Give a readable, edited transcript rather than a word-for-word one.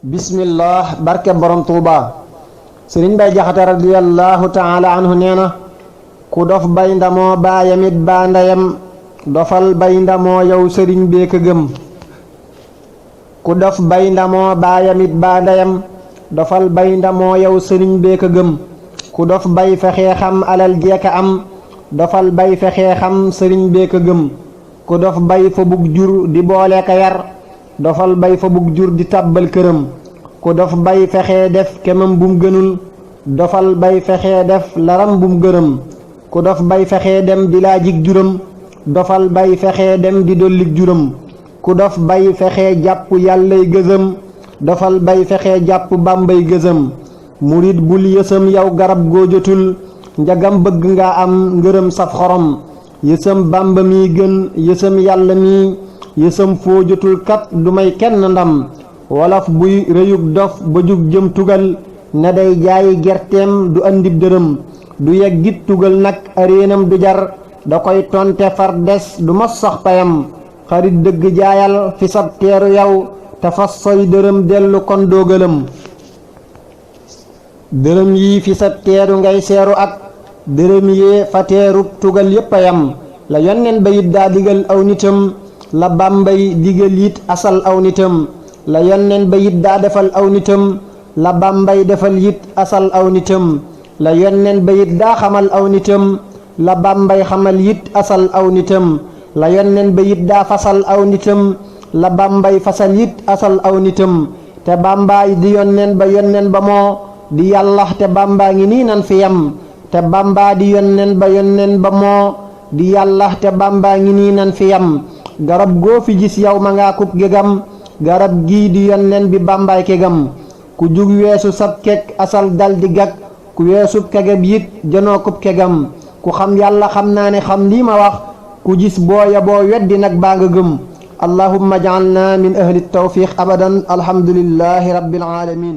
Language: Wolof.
bismillah barke borom Tuuba sëriñ Bay Jaxate radiyallahu taala anhu nee na ku dof bay ndamoo baayamit baa ndeyam dofal bay ndamoo yow sëriñ bee ka gëm ku dof bay ndamoo baayamit baa ndeyam dofal bay ndamoo yow sëriñ bee ka gëm ku dof bay fexee xam alal jeeka am dofal bay fexee xam sëriñ bee ka gëm ku dof bay fa bug jur di boole ka yar dofal bay fa bug jur di tàbbal këram ku dof bay fexee def kemam bum gënul dofal bay fexee def laram bum gërëm ku dof bay fexee dem di laajig juram dofal bay fexee dem di dollig juram ku dof bay fexee jàpp yàllay gëzëm dofal bay fexee jàpp bàmbay gëzëm murit bul yësam yow garab goo jotul njagam bëgg nga am ngërëm saf xorom yësam bàmba mi gën yësam yàlla mi yësam foo jotul kat du may kenn ndam wolof buy rëyug dof ba jug jëm tugal ne day jaayi gerteem du andib dërëm du yeggit tugal nag aréenam du jar da koy tonte far des du mos sax payam xarit dëgg jaayal fi sab teeru yow te fas soy dërëm dellu kon doogalam dërëm yi fi sab teeru ngay seeru ak dërëm yee fa teerub tugal yépp a yam la yonneen ba yit daa digal aw nitam la bàmbay digal yit asal aw nitam la yonneen ba yit daa defal aw nitam la bàmbay defal yit asal aw nitam la yonneen ba yit daa xamal aw nitam la bàmbay xamal yit asal aw nitam la yonneen ba yit daa fasal aw nitam la bàmbay fasal yit asal aw nitam te bàmbaay di yonneen ba moo di yàlla te bàmbaa ngi nii nan fi yam te bàmbaa di yonneen ba moo di yàlla te bàmbaa ngi nii nan fi yam garab goo fi gis yow ma ngaa kub gegam garab gii di yonneen bi bàmbaay kegam ku jug weesu sab kek asal dal di gag ku weesub kegab yit janoo kub kegam ku xam yàlla xam naa ne xam lii ma wax ku gis booya boo weddi nag baa nga gëm allahumma ja'alna min ahli tawfiq abadan alhamdulillahi rabbil alamin